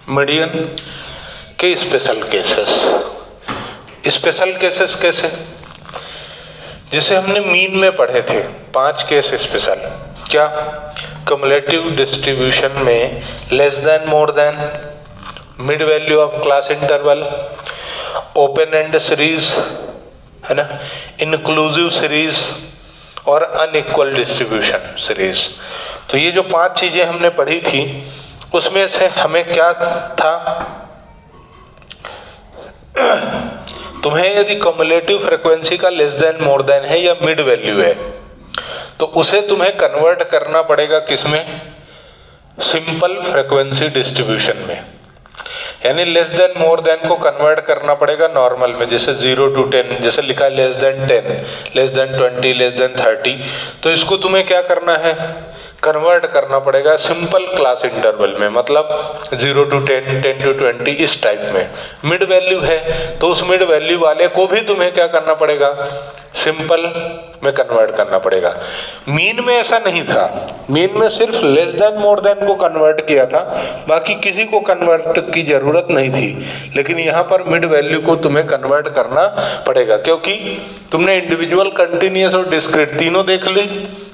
Median के special cases. Special cases कैसे? जिसे हमने मीन में पढ़े थे 5 केस स्पेशल। क्या? क्युमुलेटिव डिस्ट्रीब्यूशन में less than more than, mid value of class interval, open and series है ना, इंक्लूसिव सीरीज और अनइक्वल डिस्ट्रीब्यूशन सीरीज। तो ये जो 5 चीजें हमने पढ़ी थी उसमें से हमें क्या था, तुम्हें यदि क्युमुलेटिव फ्रीक्वेंसी का लेस देन मोर देन है या मिड वैल्यू है तो उसे तुम्हें कन्वर्ट करना पड़ेगा किसमें? सिंपल फ्रीक्वेंसी डिस्ट्रीब्यूशन में। यानी लेस देन मोर देन को कन्वर्ट करना पड़ेगा नॉर्मल में, जैसे 0 to 10, जैसे लिखा है less than 10, less than 20, less than 30। तो इसको तुम्हें क्या करना है? कन्वर्ट करना पड़ेगा सिंपल क्लास इंटरवल में, मतलब 0 to 10, 10 to 20 इस टाइप में। मिड वैल्यू है तो उस मिड वैल्यू वाले को भी तुम्हें क्या करना पड़ेगा? सिंपल में कन्वर्ट करना पड़ेगा। मीन में ऐसा नहीं था, मीन में सिर्फ लेस देन मोर देन को कन्वर्ट किया था, बाकी किसी को कन्वर्ट की जरूरत नहीं थी। लेकिन यहाँ पर मिड वैल्यू को तुम्हें कन्वर्ट करना पड़ेगा, क्योंकि तुमने इंडिविजुअल, कंटिन्यूअस और डिस्क्रीट तीनों देख ली।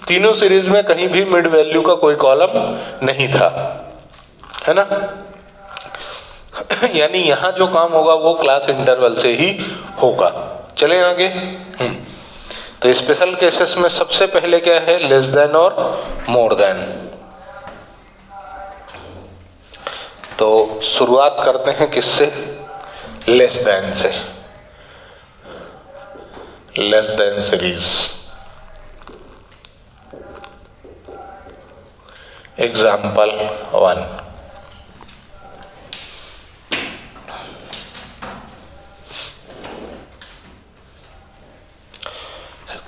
तीनों सीरीज में कहीं भी मिड वैल्यू का कोई कॉलम नहीं था, है ना। यानी यहाँ जो काम होगा वो क्लास इंटरवल से ही होगा। चलें आगे। तो स्पेशल केसेस में सबसे पहले क्या है? लेस देन और मोर देन। तो शुरुआत करते हैं किससे? लेस देन से। Less than series. Example 1।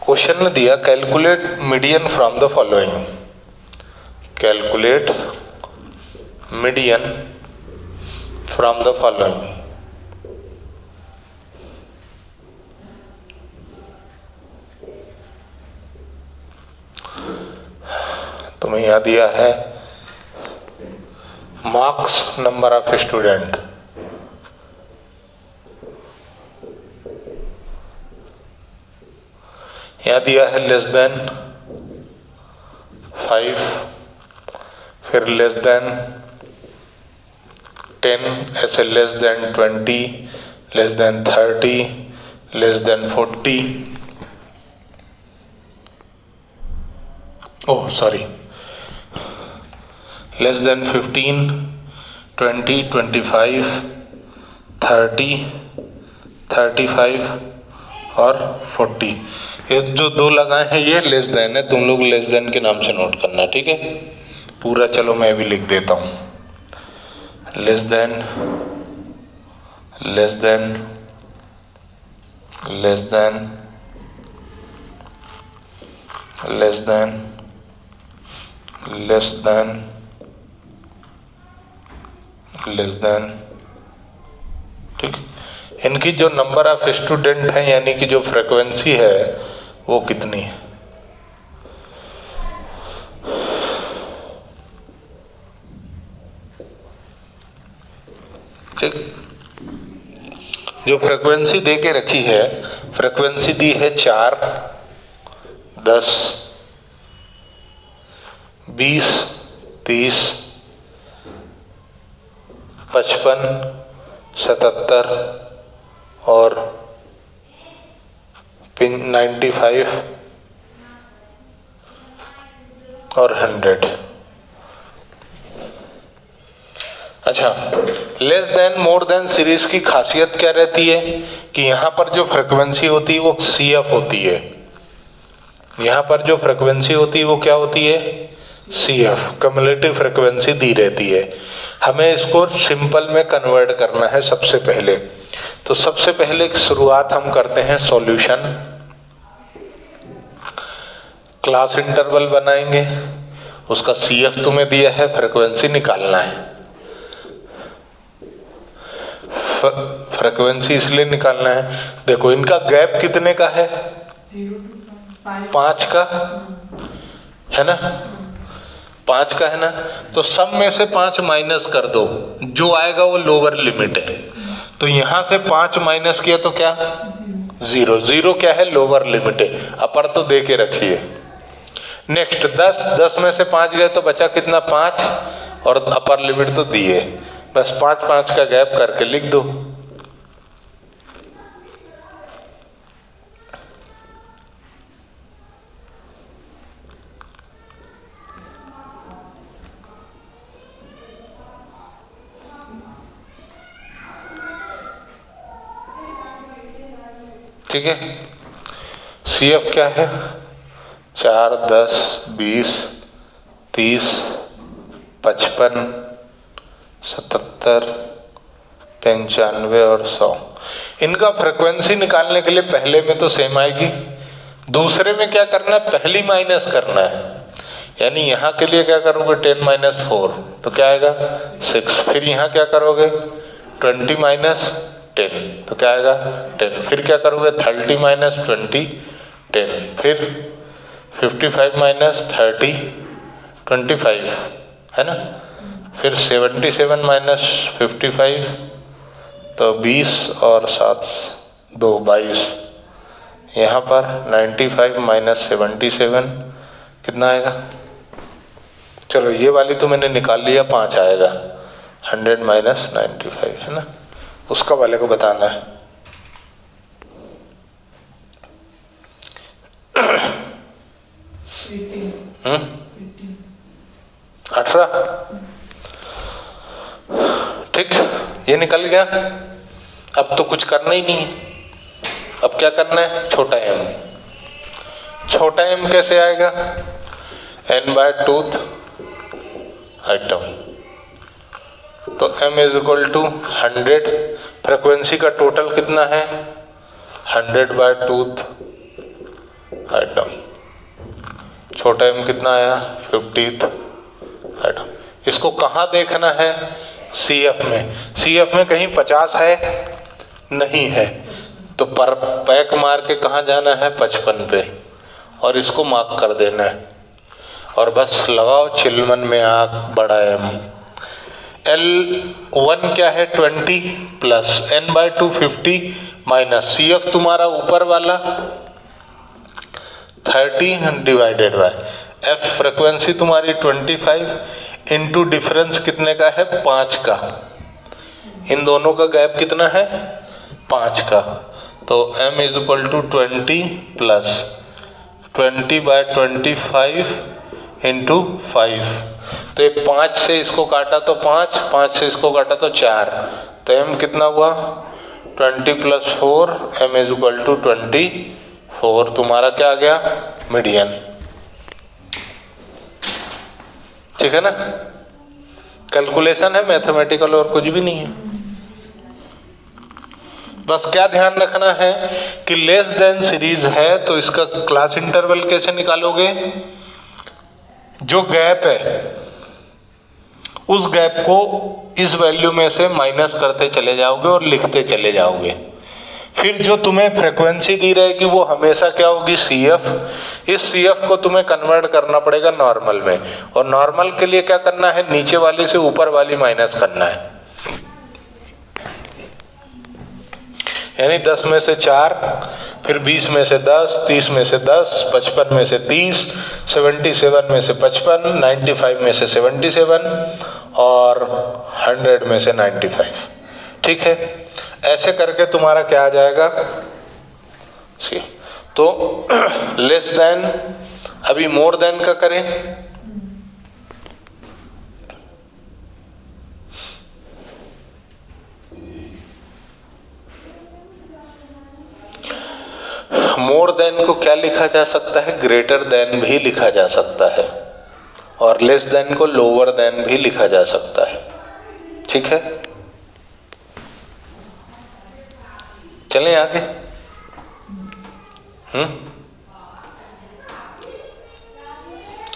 Question में दिया calculate median from the following. Calculate median from the following. तुम्हें यहाँ दिया है मार्क्स, नंबर ऑफ स्टूडेंट। यहाँ दिया है लेस देन 5, फिर लेस देन 10, ऐसे less than 20, less than 30, less than 40, oh sorry, less than 15, 20, 25, 30, 35 और 40। ये जो 2 लगाए हैं ये लेस देन है, तुम लोग लेस देन के नाम से नोट करना, ठीक है। पूरा चलो मैं भी लिख देता हूँ। Less than, less than, less than, less than, less than, less than, ठीक। इनकी जो नंबर ऑफ स्टूडेंट है यानी कि जो फ्रीक्वेंसी है वो कितनी है? ठीक। जो फ्रीक्वेंसी दे के रखी है, फ्रीक्वेंसी दी है 4, 10, 20, 30, 55, 77 और 95 और 100। अच्छा, less than more than series की खासियत क्या रहती है कि यहाँ पर जो फ्रीक्वेंसी होती है वो CF होती है। यहाँ पर जो फ्रीक्वेंसी होती है वो क्या होती है? CF, क्युमुलेटिव फ्रीक्वेंसी दी रहती है। हमें इसको सिंपल में कन्वर्ट करना है सबसे पहले। तो सबसे पहले शुरुआत हम करते हैं सॉल्यूशन। क्लास इंटरवल बनाएंगे, उसका CF तुम्हें दिया है, फ्रीक्वेंसी निकालना है। फ्रीक्वेंसी इसलिए निकालना है, देखो इनका गैप कितने का है? 0 to 5 5 का है ना। 5 का है ना, तो सब में से 5 माइनस कर दो, जो आएगा वो लोअर लिमिट है। तो यहां से 5 माइनस किया तो क्या 0, 0 क्या है लोअर लिमिट है, अपर तो दे के रखिए। नेक्स्ट 10, 10 में से 5 गए तो बचा कितना 5, और अपर लिमिट तो दी है, बस 5 5 का गैप करके लिख दो। ठीक है, CF क्या है 4, 10, 20, 30, 55, 77, 95 और 100। इनका फ्रीक्वेंसी निकालने के लिए पहले में तो सेम आएगी, दूसरे में क्या करना है पहली माइनस करना है, यानी यहाँ के लिए क्या करोगे 10 माइनस 4 तो क्या आएगा 6, फिर यहाँ क्या करोगे 20 माइनस 10 तो क्या आएगा 10, फिर क्या करोगे 30 माइनस 20 10, फिर 55 माइनस 30 25 है ना, फिर 77 माइनस 55 तो 20 और 7 2 22, यहाँ पर 95 माइनस 77 कितना आएगा, चलो ये वाली तो मैंने निकाल लिया 5 आएगा, 100 माइनस 95 है ना, उसका वाले को बताना है। 18 ठीक, ये निकल गया। अब तो कुछ करना ही नहीं है, अब क्या करना है छोटा m। छोटा m कैसे आएगा n/2 आइटम, तो m is equal to 100, frequency का टोटल कितना है 100/2 आइटम, छोटा m कितना आया 50th आइटम। इसको कहाँ देखना है CF में, CF में कहीं 50 है नहीं है, तो पर पैक मार के कहाँ जाना है 55 पे और इसको मार्क कर देना है, और बस लगाओ चिलमन में आग बड़ा M। L1 क्या है 20 प्लस n/2 50 माइनस CF तुम्हारा ऊपर वाला 30 डिवाइडेड बाय F फ्रीक्वेंसी तुम्हारी 25 इंटू डिफरेंस कितने का है 5 का, इन दोनों का गैप कितना है 5 का, तो m is equal to 20 plus 20/25 into 5, तो ये 5 से इसको काटा तो 5, 5 से इसको काटा तो 4, तो m कितना हुआ 20 plus 4, m is equal to 24, तुम्हारा क्या आ गया मीडियन। ठीक है ना, कैलकुलेशन है मैथमेटिकल और कुछ भी नहीं है। बस क्या ध्यान रखना है कि लेस देन सीरीज है तो इसका क्लास इंटरवल कैसे निकालोगे, जो गैप है उस गैप को इस वैल्यू में से माइनस करते चले जाओगे और लिखते चले जाओगे, फिर जो तुम्हें फ्रीक्वेंसी दी रहेगी वो हमेशा क्या होगी CF। इस CF को तुम्हें कन्वर्ट करना पड़ेगा नॉर्मल में, और नॉर्मल के लिए क्या करना है नीचे वाली से ऊपर वाली माइनस करना है, यानी 10 में से 4, फिर 20 में से 10, 30 में से 10, 55 में से 30, 77 में से 55, 95 में से 77 और 100 में से 95। ठीक है, ऐसे करके तुम्हारा क्या आ जाएगा सी, तो लेस देन, अभी मोर देन का करें, मोर देन को क्या लिखा जा सकता है ग्रेटर देन भी लिखा जा सकता है, और लेस देन को लोअर देन भी लिखा जा सकता है। ठीक है, चलें आगे।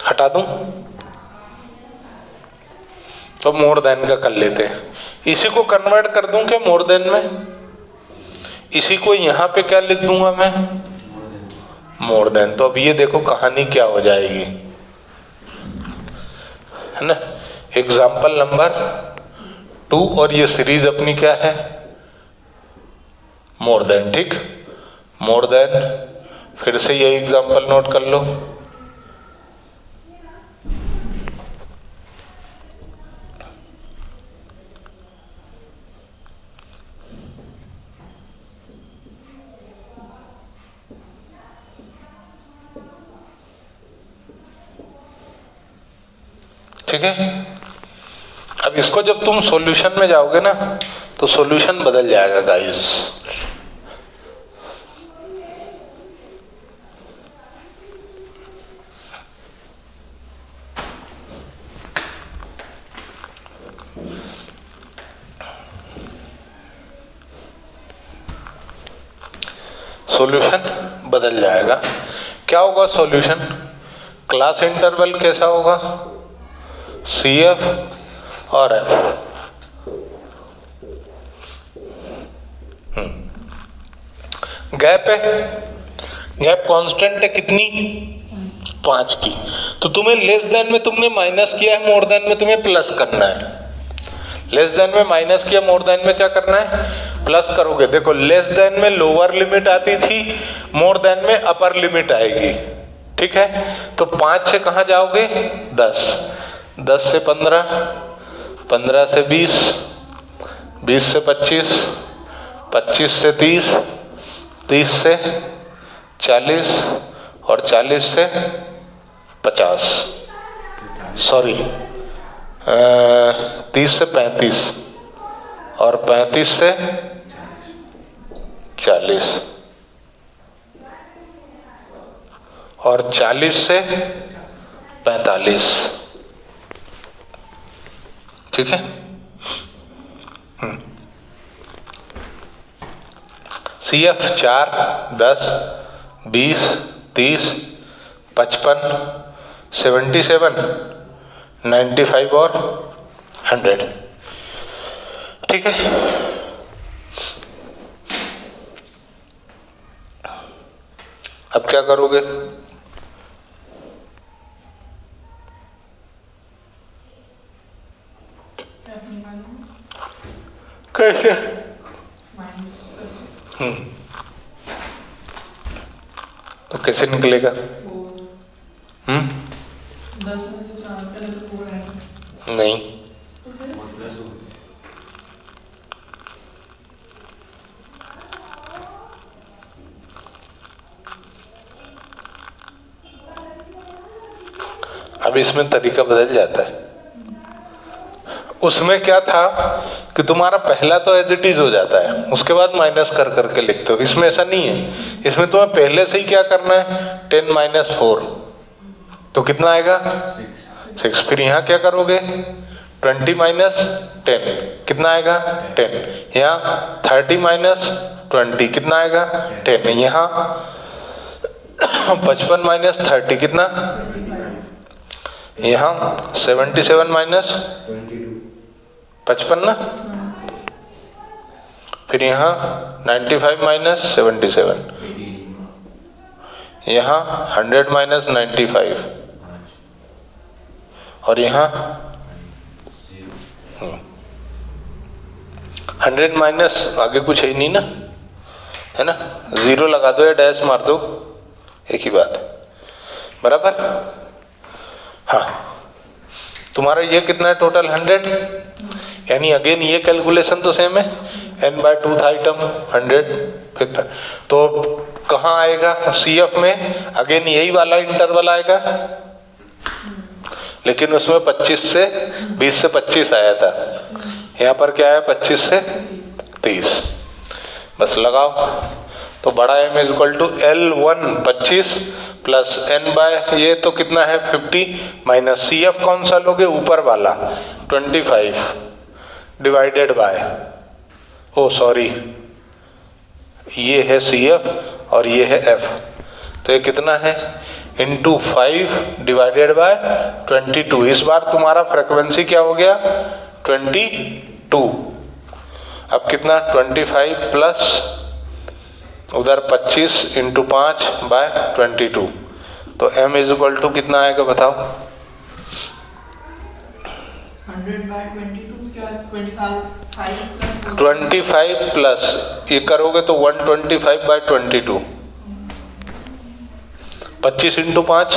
हटा दूं तो मोर देन का कर लेते हैं, इसी को कन्वर्ट कर दूं क्या मोर देन में, इसी को यहां पे क्या लिख दूंगा मैं मोर देन। तो अब ये देखो कहानी क्या हो जाएगी, है ना। एग्जाम्पल नंबर 2, और ये सीरीज अपनी क्या है, मोर देन, ठीक, मोर देन। फिर से ये एग्जाम्पल नोट कर लो। ठीक है, अब इसको जब तुम सॉल्यूशन में जाओगे ना तो सॉल्यूशन बदल जाएगा गाइस। सॉल्यूशन बदल जाएगा। क्या होगा सॉल्यूशन? क्लास इंटरवल कैसा होगा? CF और F। गैप है, गैप कांस्टेंट है कितनी? 5 की। तो तुम्हें लेस देन में तुमने माइनस किया है, मोर देन में तुम्हें प्लस करना है। लेस देन में माइनस किया, मोर देन में क्या करना है? प्लस करोगे। देखो लेस देन में लोअर लिमिट आती थी, मोर देन में अपर लिमिट आएगी, ठीक है। तो 5 से कहाँ जाओगे? 10, 10 से 15, 15 से 20, 20 से 25, 25 से 30, 30 से 40 और 40 से 50, सॉरी 30 से 35 और 35 से 40 और 40 से 45, ठीक है। CF 4, 10, 20, 30, 55, 77, 95 और 100, ठीक है। अब क्या करोगे? कैसे? तो कैसे निकलेगा? 10 में से 4 पहले तो 4 है। नहीं, अब इसमें तरीका बदल जाता है। उसमें क्या था कि तुम्हारा पहला तो एज इट इज हो जाता है, उसके बाद माइनस कर करके लिखते हो। इसमें ऐसा नहीं है, इसमें तुम्हें पहले से ही क्या करना है? 10 - 4 तो कितना आएगा? 6। फिर यहाँ क्या करोगे? 20 - 10 कितना आएगा? 10। यहाँ 30 - 20 कितना आएगा? 10। यहाँ 55 - 30 कितना? यहाँ 77 - 55 ना। फिर यहाँ 95 - 77, यहाँ 100 - 95 और यहाँ 100 माइनस आगे कुछ है ही नहीं ना, है ना। 0 लगा दो या डैश मार दो, एक ही बात है, बराबर। हाँ, तुम्हारा ये कितना है टोटल? 100। यानी अगेन ये कैलकुलेशन तो सेम है, n/2 था आइटम 100 फिर था। तो कहाँ आएगा? CF में अगेन यही वाला इंटरवल आएगा, लेकिन उसमें 20 से 25 आया था। यहाँ पर क्या है? 25 से 30। बस लगाओ तो बड़ा M = L1 25 प्लस n/ ये तो कितना है? 50 माइनस CF कौन सा लोगे? ऊपर वाला 25 डिवाइडेड बाय, ओ सॉरी ये है CF और ये है F, तो ये कितना है? Into 5 divided by 22। इस बार तुम्हारा फ्रीक्वेंसी क्या हो गया? 22। अब कितना? 25 प्लस उधर 25 इंटू 5 बाय 22, तो M = कितना आएगा बताओ? 100/22 उसके बाद 25 प्लस 25 प्लस ये करोगे तो 125/22, 25 इंटू 5,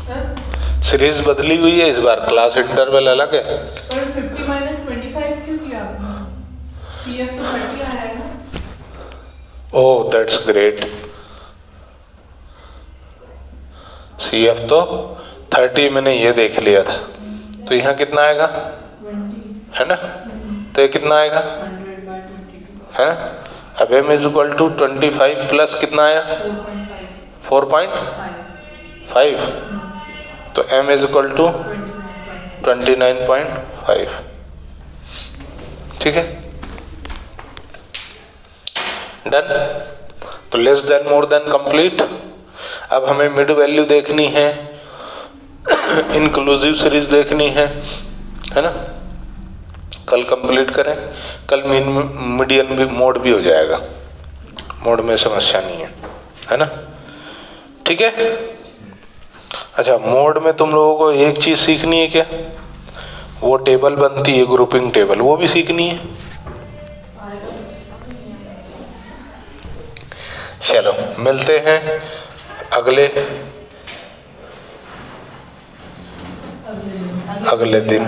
सर सीरीज बदली हुई है इस बार, क्लास इंटरवल अलग है। पर 50 - 25 क्यों किया आपने? CF तो 30 आया है ना? Oh that's great. CF तो 30 मैंने ये देख लिया था, तो यहाँ कितना आएगा 20 है ना, तो ये कितना आएगा 100/22 है। अब m is equal to 25 plus कितना आया 4.5 4.5, तो m इज इक्वल टू 29. 29.5। ठीक है, डन। तो less than more than complete. अब हमें मिड वैल्यू देखनी है, इंक्लूसिव सीरीज देखनी है ना। कल कंप्लीट करें, कल मीडियन भी मोड भी हो जाएगा, मोड में समस्या नहीं है ना। ठीक है। अच्छा, मोड में तुम लोगों को एक चीज सीखनी है क्या, वो टेबल बनती है ग्रुपिंग टेबल, वो भी सीखनी है। चलो मिलते हैं अगले दिन।